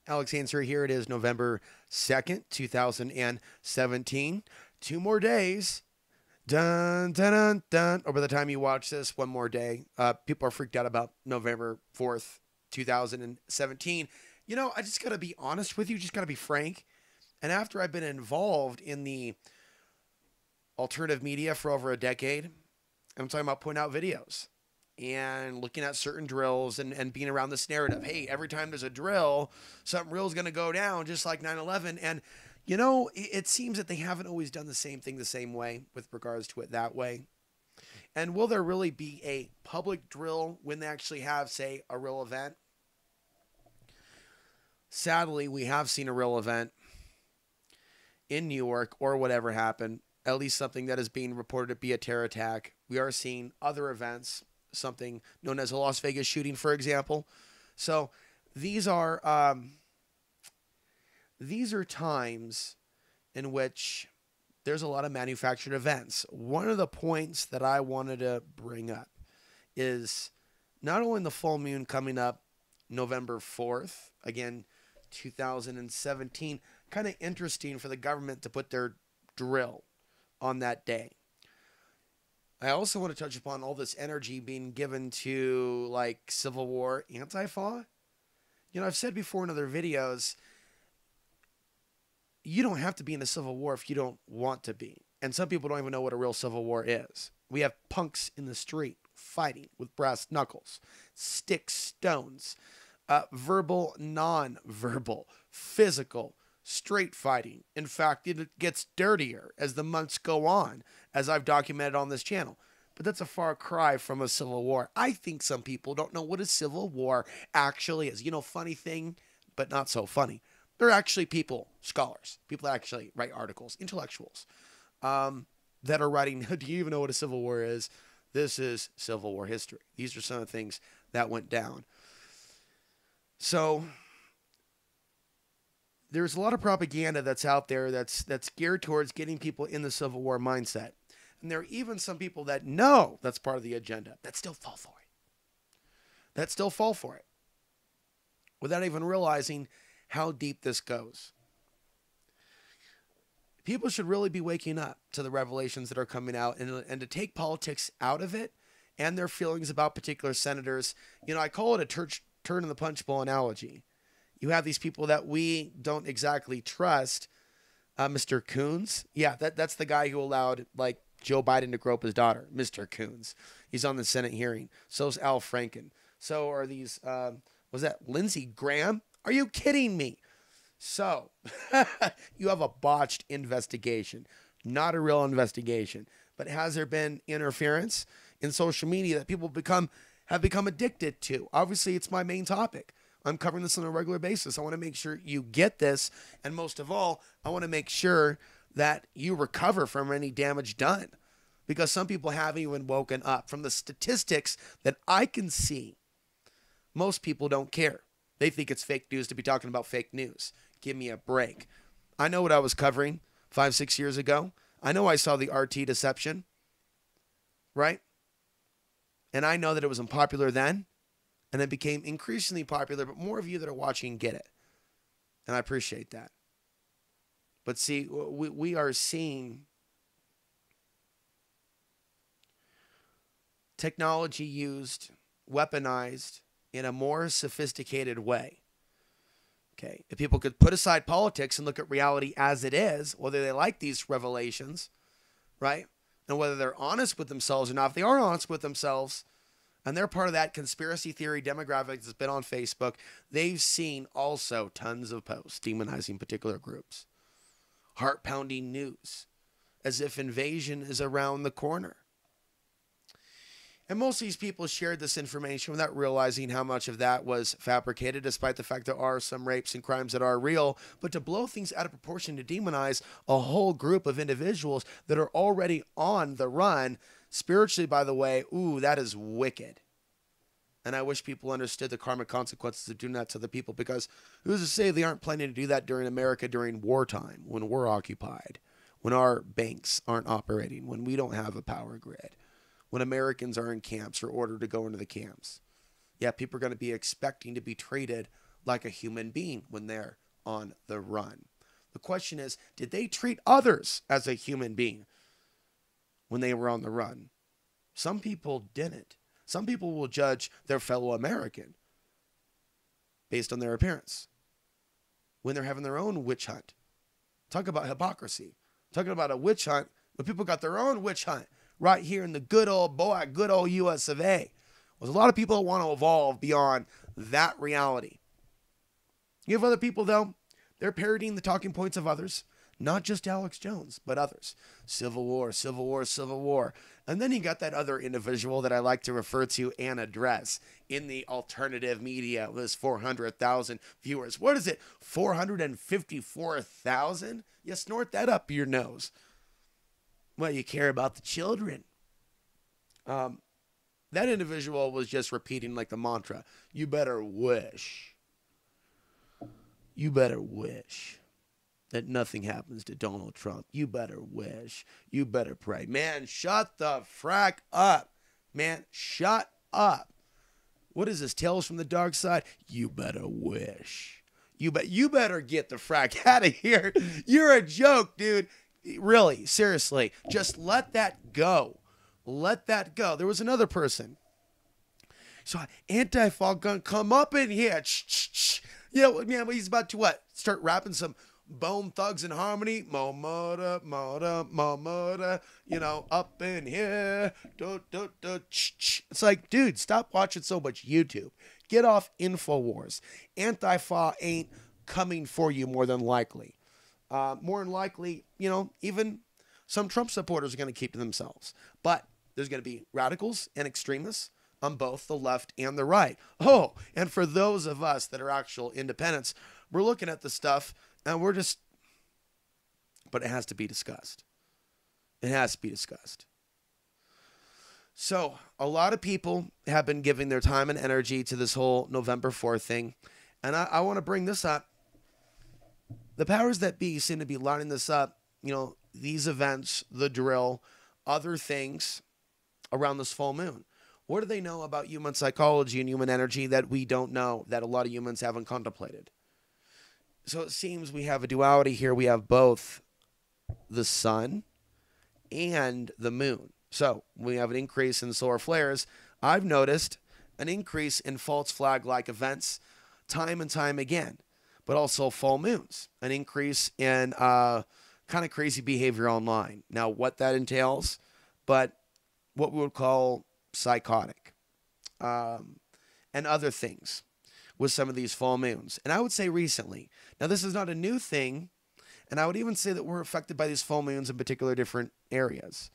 Alex Answer here. It is November 2nd, 2017. 2 more days. Dun, dun, dun, dun. Or by the time you watch this, one more day. People are freaked out about November 4th, 2017. I just got to be honest with you, just got to be frank. And after I've been involved in the alternative media for over a decade, I'm talking about putting out videos and looking at certain drills and being around this narrative. Hey, every time there's a drill, something real is going to go down, just like 9/11. And, it seems that they haven't always done the same thing the same way with regards to it that way. And will there really be a public drill when they actually have, say, a real event? Sadly, we have seen a real event in New York or whatever happened, at least something that is being reported to be a terror attack. We are seeing other events, something known as a Las Vegas shooting, for example. So these are times in which there's a lot of manufactured events. One of the points that I wanted to bring up is not only the full moon coming up November 4th, again, 2017, kind of interesting for the government to put their drill on that day. I also want to touch upon all this energy being given to like Civil War Antifa. I've said before in other videos, you don't have to be in a civil war if you don't want to be. And some people don't even know what a real civil war is. We have punks in the street fighting with brass knuckles, sticks, stones, verbal, non-verbal, physical, straight fighting. In fact, it gets dirtier as the months go on, as I've documented on this channel. But that's a far cry from a civil war. I think some people don't know what a civil war actually is. Funny thing, but not so funny. They're actually people, scholars, people that actually write articles, intellectuals, that are writing, do you even know what a civil war is? This is Civil War history. These are some of the things that went down. So there's a lot of propaganda that's out there that's geared towards getting people in the Civil War mindset. And there are even some people that know that's part of the agenda that still fall for it. Without even realizing how deep this goes. People should really be waking up to the revelations that are coming out and to take politics out of it and their feelings about particular senators. I call it a turn in the punch bowl analogy. You have these people that we don't exactly trust. Mr. Coons. Yeah, that's the guy who allowed Joe Biden to grope his daughter. Mr. Coons. He's on the Senate hearing. So's Al Franken. So are these, was that Lindsey Graham? Are you kidding me? So, you have a botched investigation, not a real investigation. But has there been interference in social media that people have become addicted to? Obviously, it's my main topic. I'm covering this on a regular basis. I want to make sure you get this. And most of all, I want to make sure that you recover from any damage done. Because some people haven't even woken up. From the statistics that I can see, most people don't care. They think it's fake news to be talking about fake news. Give me a break. I know what I was covering 5-6 years ago. I know I saw the RT deception, right? And I know that it was unpopular then, and it became increasingly popular, but more of you that are watching get it. And I appreciate that. But see, we are seeing technology used, weaponized, in a more sophisticated way. Okay, if people could put aside politics and look at reality as it is, whether they like these revelations, right? And whether they're honest with themselves or not, if they are honest with themselves, and they're part of that conspiracy theory demographic that's been on Facebook, they've seen also tons of posts demonizing particular groups. Heart-pounding news, as if invasion is around the corner. And most of these people shared this information without realizing how much of that was fabricated, despite the fact there are some rapes and crimes that are real. But to blow things out of proportion, to demonize a whole group of individuals that are already on the run, spiritually, by the way, that is wicked. And I wish people understood the karmic consequences of doing that to the people, because who's to say they aren't planning to do that during America during wartime, when we're occupied, when our banks aren't operating, when we don't have a power grid, when Americans are in camps or ordered to go into the camps. Yeah, people are going to be expecting to be treated like a human being when they're on the run. The question is, did they treat others as a human being when they were on the run? Some people didn't. Some people will judge their fellow American based on their appearance when they're having their own witch hunt. Talk about hypocrisy. Talking about a witch hunt when people got their own witch hunt right here in the good old US of A. There's a lot of people that want to evolve beyond that reality. You have other people, though, they're parodying the talking points of others, not just Alex Jones, but others. Civil War, Civil War, Civil War. And then you got that other individual that I like to refer to and address in the alternative media with 400,000 viewers. What is it? 454,000? You snort that up your nose. Well, you care about the children. That individual was just repeating like the mantra, you better wish. You better wish that nothing happens to Donald Trump. You better wish. You better pray. Man, shut the frack up. Man, shut up. What is this, Tales from the Dark Side? You better wish. You better get the frack out of here. You're a joke, dude. Really, seriously. Just let that go. Let that go. There was another person. So Antifa gonna come up in here. You know, man, he's about to what? Start rapping some Bone Thugs and Harmony. Momoda, you know, up in here. It's like, dude, stop watching so much YouTube. Get off InfoWars. Antifa ain't coming for you more than likely. More than likely, you know, even some Trump supporters are going to keep to themselves. But there's going to be radicals and extremists on both the left and the right. Oh, and for those of us that are actual independents, we're looking at the stuff and we're just, but it has to be discussed. It has to be discussed. So a lot of people have been giving their time and energy to this whole November 4th thing. And I want to bring this up. The powers that be seem to be lining this up, you know, these events, the drill, other things around this full moon. What do they know about human psychology and human energy that we don't know, that a lot of humans haven't contemplated? So it seems we have a duality here. We have both the sun and the moon. So we have an increase in solar flares. I've noticed an increase in false flag-like events time and time again, but also full moons, an increase in kind of crazy behavior online. Now, what that entails, but what we would call psychotic, and other things with some of these full moons. And I would say recently, now this is not a new thing, and I would even say that we're affected by these full moons in particular different areas.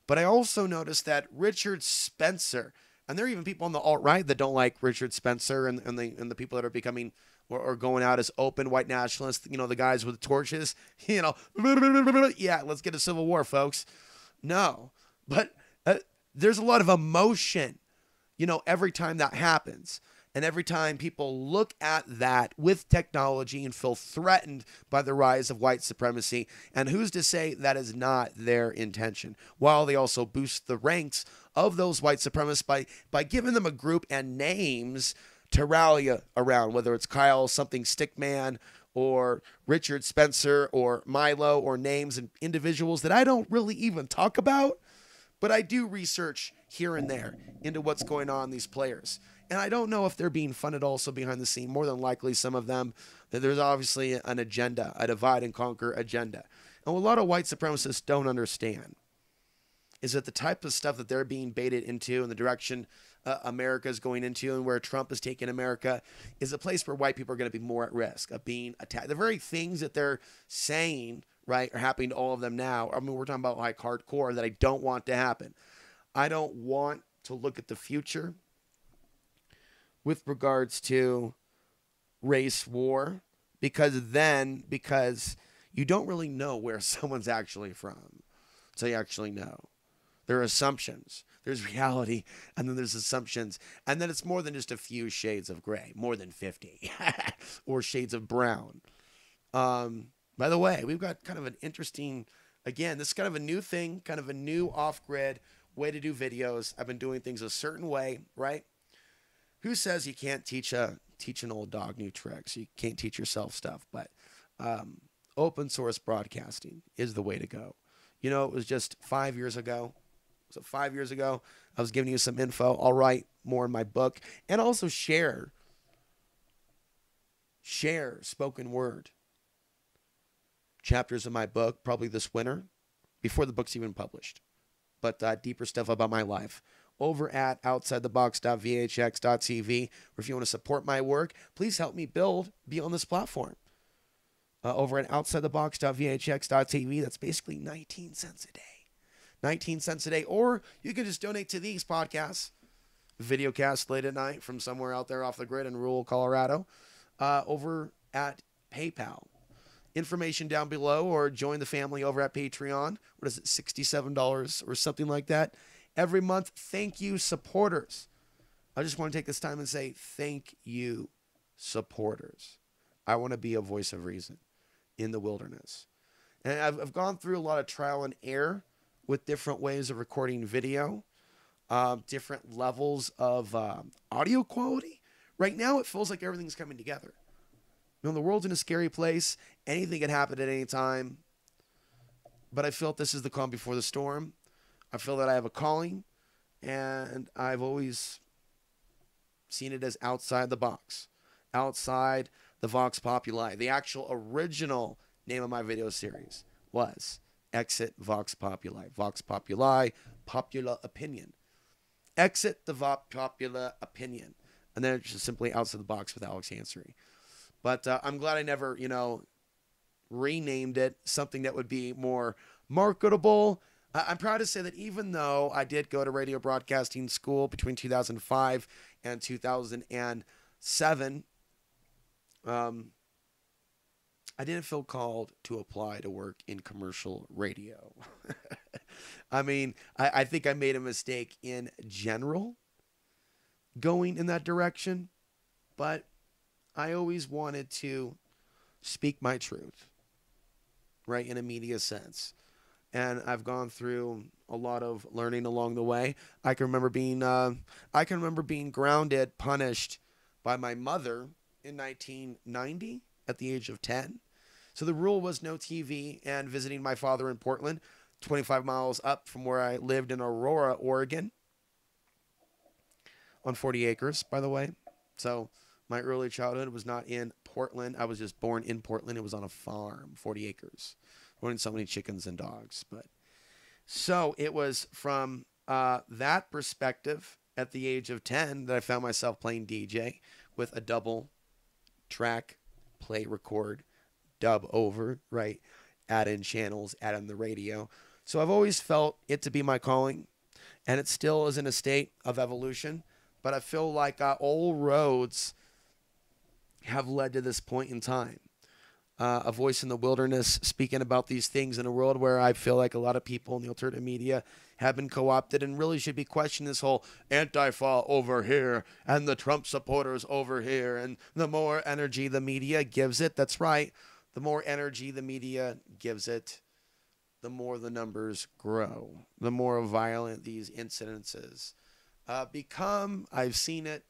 But I also noticed that Richard Spencer, and there are even people on the alt-right that don't like Richard Spencer and the people that are becoming or going out as open white nationalists, you know, the guys with torches, you know, yeah, let's get a civil war, folks. No, but there's a lot of emotion, you know, every time that happens. And every time people look at that with technology and feel threatened by the rise of white supremacy, and who's to say that is not their intention, while they also boost the ranks of those white supremacists by giving them a group and names to rally around, whether it's Kyle something Stickman or Richard Spencer or Milo, or names and individuals that I don't really even talk about, but I do research here and there into what's going on in these players. And I don't know if they're being funded also behind the scene. More than likely, some of them, that there's obviously an agenda, a divide and conquer agenda. And what a lot of white supremacists don't understand is that the type of stuff that they're being baited into and the direction America is going into and where Trump is taking America is a place where white people are going to be more at risk of being attacked. The very things that they're saying, right, are happening to all of them now. I mean, we're talking about like hardcore that I don't want to happen. I don't want to look at the future with regards to race war, because you don't really know where someone's actually from. So you actually know. There are assumptions. There's reality, and then there's assumptions. And then it's more than just a few shades of gray, more than 50, or shades of brown. By the way, we've got kind of an interesting, again, this is kind of a new thing, kind of a new off-grid way to do videos. I've been doing things a certain way, right? Who says you can't teach a teach an old dog new tricks. You can't teach yourself stuff, but open source broadcasting is the way to go. You know, it was just 5 years ago. So 5 years ago, I was giving you some info. I'll write more in my book and also share spoken word chapters of my book probably this winter before the book's even published. But deeper stuff about my life over at outsidethebox.vhx.tv. Or if you want to support my work, please help me be on this platform. Over at outsidethebox.vhx.tv, that's basically 19 cents a day. 19 cents a day. Or you can just donate to these podcasts, videocast late at night from somewhere out there off the grid in rural Colorado, over at PayPal. Information down below, or join the family over at Patreon. What is it, $67 or something like that every month? Thank you, supporters. I just want to take this time and say thank you, supporters. I want to be a voice of reason in the wilderness. And I've gone through a lot of trial and error with different ways of recording video, different levels of audio quality. Right now, it feels like everything's coming together. You know, the world's in a scary place. Anything can happen at any time. But I feel this is the calm before the storm. I feel that I have a calling, and I've always seen it as outside the box, outside the Vox Populi. The actual original name of my video series was Exit Vox Populi. Vox Populi, popular opinion. Exit the popular opinion. And then it's just simply Outside the Box with Alex Hansery. But I'm glad I never, renamed it something that would be more marketable. I'm proud to say that even though I did go to radio broadcasting school between 2005 and 2007, I didn't feel called to apply to work in commercial radio. I mean, I think I made a mistake in general going in that direction, but I always wanted to speak my truth, right, in a media sense. And I've gone through a lot of learning along the way. I can remember being grounded, punished by my mother in 1990 at the age of 10. So the rule was no TV and visiting my father in Portland, 25 miles up from where I lived in Aurora, Oregon, on 40 acres, by the way. So my early childhood was not in Portland. I was just born in Portland. It was on a farm, 40 acres. Running so many chickens and dogs. But so it was from that perspective at the age of 10 that I found myself playing DJ with a double track, play, record, dub over, right? Add in channels, add in the radio. So I've always felt it to be my calling, and it still is in a state of evolution. But I feel like all roads have led to this point in time. A voice in the wilderness speaking about these things in a world where I feel like a lot of people in the alternative media have been co-opted and really should be questioning this whole Antifa over here and the Trump supporters over here. And the more energy the media gives it, that's right, the more energy the media gives it, the more the numbers grow, the more violent these incidences become. I've seen it.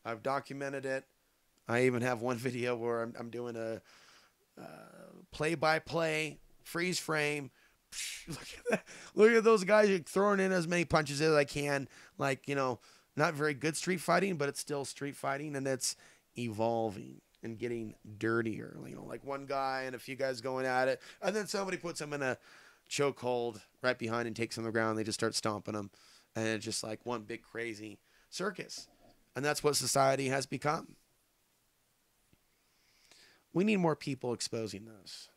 I've documented it. I even have one video where I'm doing a play-by-play, freeze frame. Look at that. Look at those guys throwing in as many punches as I can. Like, not very good street fighting, but it's still street fighting, and it's evolving and getting dirtier. Like one guy and a few guys going at it, and then somebody puts him in a chokehold right behind and takes him on the ground. And they just start stomping him, and it's just like one big crazy circus. And that's what society has become. We need more people exposing those.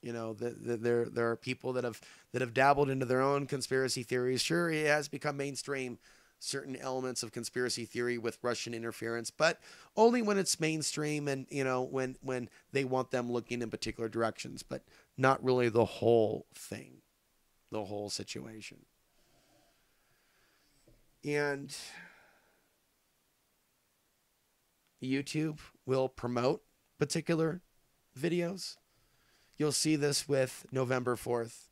There are people that have dabbled into their own conspiracy theories. Sure, it has become mainstream, certain elements of conspiracy theory with Russian interference, but only when it's mainstream and when they want them looking in particular directions, but not really the whole thing, the whole situation. And YouTube will promote particular videos. You'll see this with November 4th.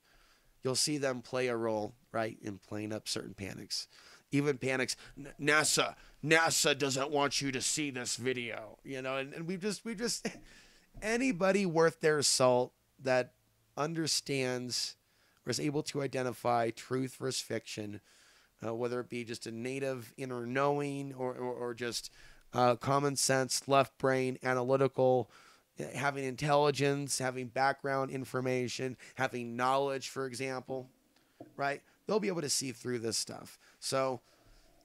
You'll see them play a role, right, in playing up certain panics. even panics. NASA doesn't want you to see this video, you know, and we just anybody worth their salt that understands or is able to identify truth versus fiction, whether it be just a native inner knowing or just common sense, left brain, analytical, having intelligence, having background information, having knowledge, for example, right? They'll be able to see through this stuff. So,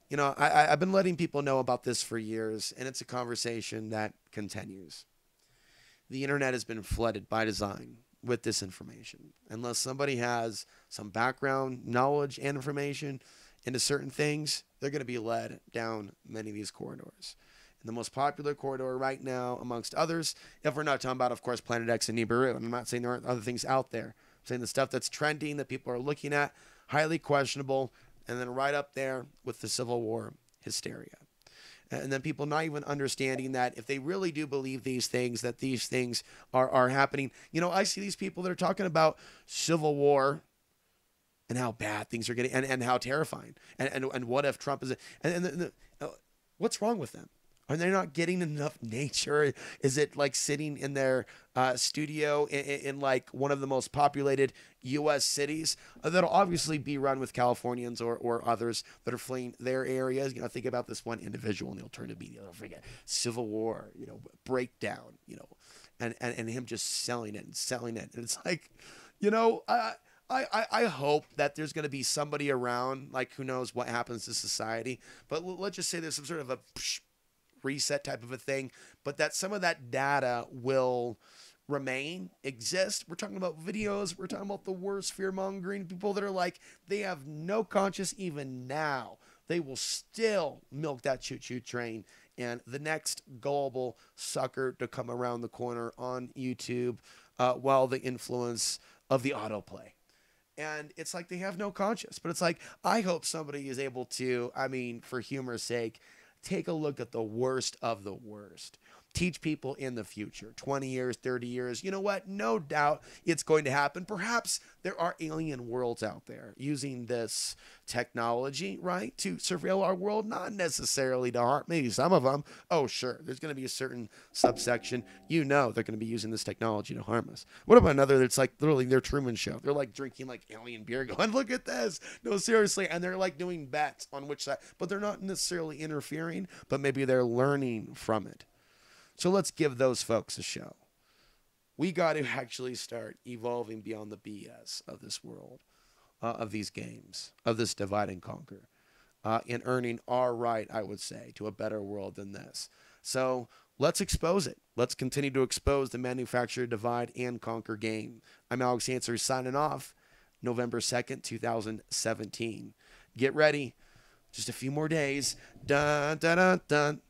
you know, I've been letting people know about this for years, and it's a conversation that continues. The internet has been flooded by design with disinformation. Unless somebody has some background knowledge and information into certain things, they're going to be led down many of these corridors. And the most popular corridor right now, amongst others, if we're not talking about, of course, Planet X and Nibiru, and I'm not saying there aren't other things out there. I'm saying the stuff that's trending that people are looking at, highly questionable, and then right up there with the Civil War hysteria. And then people not even understanding that if they really do believe these things, that these things are happening. You know, I see these people that are talking about Civil War and how bad things are getting and how terrifying. And what if Trump is... what's wrong with them? Are they not getting enough nature? Is it like sitting in their studio in like one of the most populated U.S. cities that'll obviously be run with Californians or others that are fleeing their areas? You know, think about this one individual in the alternative media. Don't forget Civil War, you know, breakdown, you know, and him just selling it. And it's like, you know, I hope that there's going to be somebody around, like who knows what happens to society. But let's just say there's some sort of a reset type of a thing, but that some of that data will exist. We're talking about videos. We're talking about the worst fear-mongering people that are like, they have no conscience even now. They will still milk that choo-choo train. And the next gullible sucker to come around the corner on YouTube while the influence of the autoplay. And it's like they have no conscience. But it's like, I hope somebody is able to, I mean, for humor's sake, take a look at the worst of the worst. Teach people in the future, 20 years, 30 years. You know what? No doubt it's going to happen. Perhaps there are alien worlds out there using this technology, right, to surveil our world, not necessarily to harm. Maybe some of them. Oh, sure. There's going to be a certain subsection. You know they're going to be using this technology to harm us. What about another that's like literally their Truman Show? They're like drinking like alien beer going, look at this. No, seriously. And they're like doing bets on which side. But they're not necessarily interfering, but maybe they're learning from it. So let's give those folks a show. We got to actually start evolving beyond the BS of this world, of these games, of this divide and conquer, and earning our right, I would say, to a better world than this. So let's expose it. Let's continue to expose the manufactured divide and conquer game. I'm Alex Answer signing off November 2nd, 2017. Get ready. Just a few more days. Dun, dun, dun, dun.